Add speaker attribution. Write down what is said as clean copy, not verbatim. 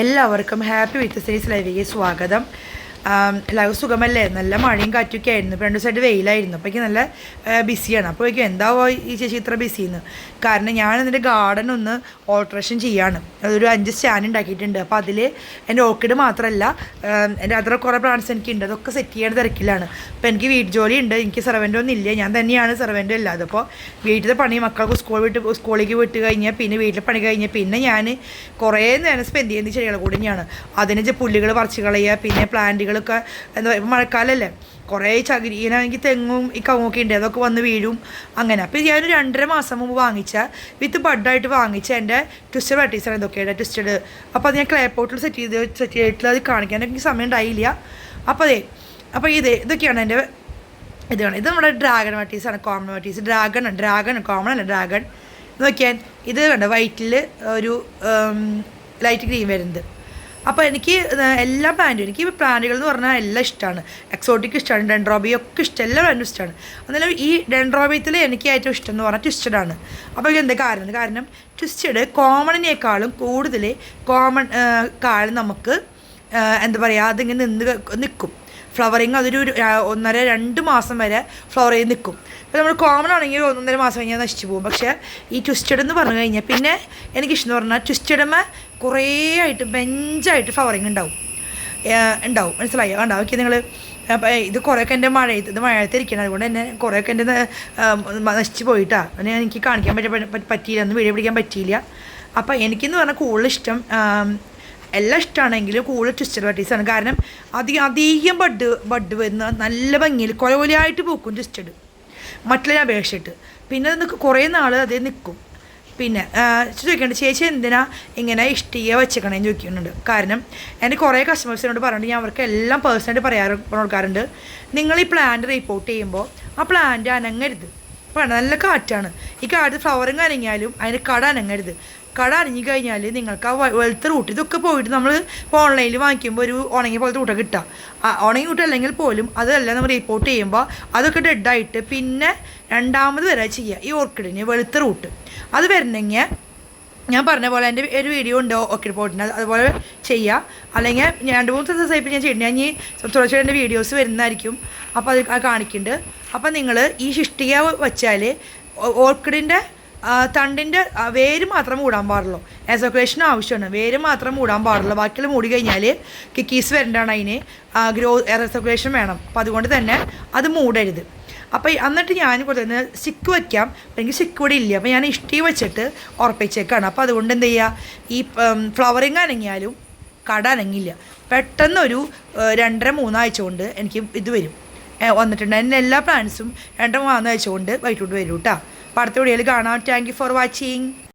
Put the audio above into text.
Speaker 1: എല്ലാവർക്കും happy with series ലൈവിലേക്ക് സ്വാഗതം. എല്ലാവർക്കും സുഖമല്ലേ? നല്ല മഴയും കാറ്റൊക്കെ ആയിരുന്നു. ഇപ്പോൾ 2 ദിവസമായിട്ട് വെയിലായിരുന്നു. അപ്പോൾ എനിക്ക് നല്ല ബിസിയാണ്. അപ്പോൾ എനിക്ക് എന്താവോ ഈ ചേച്ചി ഇത്ര ബിസിന്ന്? കാരണം ഞാൻ എൻ്റെ ഗാർഡൻ ഒന്ന് ഓൾട്രേഷൻ ചെയ്യാണ്. അതൊരു 5 സ്റ്റാൻഡ് ഉണ്ടാക്കിയിട്ടുണ്ട്. അപ്പോൾ അതിൽ എൻ്റെ ഓർക്കിഡ് മാത്രമല്ല എൻ്റെ അതർ കുറേ പ്ലാന്റ്സ് എനിക്കുണ്ട്. അതൊക്കെ സെറ്റ് ചെയ്യാൻ തിരക്കിലാണ്. അപ്പോൾ എനിക്ക് വീട്ടു ജോലി ഉണ്ട്. എനിക്ക് സെർവൻ്റ് ഒന്നും ഇല്ല. ഞാൻ തന്നെയാണ് സെർവൻ്റ് അല്ലാതെ. അപ്പോൾ വീട്ടിലെ പണി മക്കൾക്ക് സ്കൂളിലേക്ക് വിട്ട് കഴിഞ്ഞാൽ പിന്നെ വീട്ടിലെ പണി കഴിഞ്ഞാൽ പിന്നെ ഞാൻ കുറേ നേരം സ്പെൻഡ് ചെയ്യുന്ന ചെടികളെ കൂടി തന്നെയാണ്. അതിന് പുല്ലുകൾ പറിച്ച് കളയുക, പിന്നെ പ്ലാന്റുകളൊക്കെ എന്താ ഇപ്പോൾ മഴക്കാലമല്ലേ, കുറേ ചകിരി ഇങ്ങനെയാണെങ്കിൽ തെങ്ങും ഈ കവുങ്ങൊക്കെ ഉണ്ട്, അതൊക്കെ വന്ന് വീഴും അങ്ങനെ. അപ്പോൾ ഞാനൊരു 2.5 മാസം മുമ്പ് വാങ്ങിച്ച വിത്ത് ബഡായിട്ട് വാങ്ങിച്ച എൻ്റെ ട്വിസ്റ്റഡ് വെറൈറ്റീസാണ് ഇതൊക്കെയാണ് ട്വിസ്റ്റഡ്. അപ്പോൾ അത് ഞാൻ ക്ലേ പോട്ടിൽ സെറ്റ് ചെയ്തിട്ടുള്ള അത് കാണിക്കാൻ എനിക്ക് സമയം ഉണ്ടായില്ല. അപ്പോൾ ഇതൊക്കെയാണ് എൻ്റെ ഇതാണ്. ഇത് നമ്മുടെ ഡ്രാഗൺ വെറൈറ്റീസാണ്, കോമൺ വെറൈറ്റീസ്. ഡ്രാഗൺ കോമൺ അല്ല, ഡ്രാഗൺ നോക്കിയാൽ ഇത് കണ്ടോ, വൈറ്റിൽ ഒരു ലൈറ്റ് ഗ്രീൻ വരുന്നത്. അപ്പോൾ എനിക്ക് എല്ലാ പ്ലാന്റും, എനിക്ക് പ്ലാന്റുകൾ എന്ന് പറഞ്ഞാൽ എല്ലാം ഇഷ്ടമാണ്. എക്സോട്ടിക് ഇഷ്ടമാണ്, ഡെൻഡ്രോബിയൊക്കെ ഇഷ്ടം, എല്ലാ പ്ലാന്റും ഇഷ്ടമാണ്. എന്നാലും ഈ ഡെൻഡ്രോബിയത്തിൽ എനിക്ക് ഏറ്റവും ഇഷ്ടം എന്ന് പറഞ്ഞാൽ ട്വിസ്റ്റഡാണ്. അപ്പോൾ ഇത് എന്താ കാരണം ട്വിസ്റ്റഡ് കോമണിനേക്കാളും കൂടുതൽ കാലം നമുക്ക് എന്താ പറയുക, അതിങ്ങനെ നിൽക്കും. ഫ്ലവറിങ് അതൊരു 1.5-2 മാസം വരെ ഫ്ലവർ ചെയ്ത് നിൽക്കും. ഇപ്പോൾ നമ്മൾ കോമൺ ആണെങ്കിൽ 1.5 മാസം കഴിഞ്ഞാൽ നശിച്ചു പോകും. പക്ഷേ ഈ ട്വിസ്റ്റഡ് എന്ന് പറഞ്ഞു കഴിഞ്ഞാൽ പിന്നെ എനിക്കിഷ്ടം എന്ന് പറഞ്ഞാൽ ട്വിസ്റ്റഡമ്മ കുറേ ആയിട്ട് ബെഞ്ചായിട്ട് ഫ്ലവറിങ് ഉണ്ടാവും. മനസ്സിലായോ? ഉണ്ടാവും. ഓക്കെ, നിങ്ങൾ ഇത് കുറേയൊക്കെ എൻ്റെ മഴയത്തിരിക്കണം, അതുകൊണ്ട് തന്നെ കുറേയൊക്കെ എൻ്റെ നശിച്ച് പോയിട്ടാണ്. എനിക്ക് കാണിക്കാൻ പറ്റിയില്ല, ഒന്ന് വീഡിയോ പിടിക്കാൻ പറ്റിയില്ല. അപ്പോൾ എനിക്കെന്ന് പറഞ്ഞാൽ കൂടുതൽ ഇഷ്ടം എല്ലാം ഇഷ്ടമാണെങ്കിലും കൂടുതൽ ട്വിസ്റ്റഡ് വെറൈറ്റീസാണ്. കാരണം അധികം ബഡ് വരുന്ന നല്ല ഭംഗിയിൽ കൊലകൊലയായിട്ട് പൂക്കും ട്വിസ്റ്റഡ് മറ്റുള്ള അപേക്ഷിച്ചിട്ട്. പിന്നെ അത് കുറേ നാൾ അതേ നിൽക്കും. പിന്നെ ചോദിക്കേണ്ടത്, ചേച്ചി എന്തിനാ ഇങ്ങനെ ഇഷ്ടിക വെച്ചേക്കണേന്ന് ചോദിക്കുന്നുണ്ട്. കാരണം എൻ്റെ കുറേ കസ്റ്റമേഴ്സിനോട് പറഞ്ഞിട്ട് ഞാൻ അവർക്ക് എല്ലാം പേഴ്സണായിട്ട് കൊടുക്കാറുണ്ട്. നിങ്ങൾ ഈ പ്ലാന്റ് റിപ്പോർട്ട് ചെയ്യുമ്പോൾ ആ പ്ലാന്റ് അനങ്ങരുത്. ഇപ്പോൾ നല്ല കാറ്റാണ്, ഈ കാറ്റ് ഫ്ലവറിങ് അനങ്ങിയാലും അതിന് കട അനങ്ങരുത്. കട അരിഞ്ഞു കഴിഞ്ഞാൽ നിങ്ങൾക്ക് ആ വെളുത്ത റൂട്ട് ഇതൊക്കെ പോയിട്ട് നമ്മൾ ഇപ്പോൾ ഓൺലൈനിൽ വാങ്ങിക്കുമ്പോൾ ഒരു ഉണങ്ങിയ പോലത്തെ റൂട്ടൊക്കെ കിട്ടുക. ഉണങ്ങിയ റൂട്ട് അല്ലെങ്കിൽ പോലും അതെല്ലാം നമ്മൾ റിപ്പോർട്ട് ചെയ്യുമ്പോൾ അതൊക്കെ ഡെഡായിട്ട് പിന്നെ രണ്ടാമത് വരെ ചെയ്യുക ഈ ഓർക്കിഡിന് വെളുത്ത റൂട്ട്. അത് വരണമെങ്കിൽ ഞാൻ പറഞ്ഞ പോലെ എൻ്റെ ഒരു വീഡിയോ ഉണ്ട് ഓർക്കിഡ് പോട്ടിന്, അതുപോലെ ചെയ്യുക. അല്ലെങ്കിൽ 2-3 ദിവസമായിട്ട് ഞാൻ ചെയ്യുന്നുണ്ട്. ഞാൻ ഈ തുടർച്ചയായിട്ട് എൻ്റെ വീഡിയോസ് വരുന്നതായിരിക്കും. അപ്പോൾ അത് കാണിക്കുന്നുണ്ട്. അപ്പോൾ നിങ്ങൾ ഈ ഇഷ്ടിക വെച്ചാൽ ഓർക്കിഡിൻ്റെ തണ്ടിൻ്റെ വേര് മാത്രം മൂടാൻ പാടുള്ളൂ. എസോക്കുലേഷൻ ആവശ്യമാണ്, വേര് മാത്രം മൂടാൻ പാടുള്ളൂ. ബാക്കിയുള്ള മൂടി കഴിഞ്ഞാൽ കിക്കീസ് വരേണ്ടതാണ്, അതിന് എസോക്കുലേഷൻ വേണം. അപ്പോൾ അതുകൊണ്ട് തന്നെ അത് മൂടരുത്. അപ്പോൾ എന്നിട്ട് ഞാൻ കൊടുത്തത് സ്റ്റിക്ക് വയ്ക്കാം, എനിക്ക് സ്റ്റിക്ക് ഇവിടെ ഇല്ല. അപ്പോൾ ഞാൻ ഇഷ്ടി വെച്ചിട്ട് ഉറപ്പിച്ചേക്കാണ്. അപ്പോൾ അതുകൊണ്ട് എന്ത് ചെയ്യുക, ഈ ഫ്ലവറിങ് അനങ്ങിയാലും കട അനങ്ങില്ല. പെട്ടെന്നൊരു 2-3 ആഴ്ച കൊണ്ട് എനിക്ക് ഇത് വന്നിട്ടുണ്ട്. എൻ്റെ എല്ലാ പ്ലാന്റ്സും 2-3 ആഴ്ച കൊണ്ട് വൈകിട്ട് വരും കേട്ടോ. അപ്പോൾ അടുത്ത വീഡിയോയിൽ കാണാം. Thank you for watching.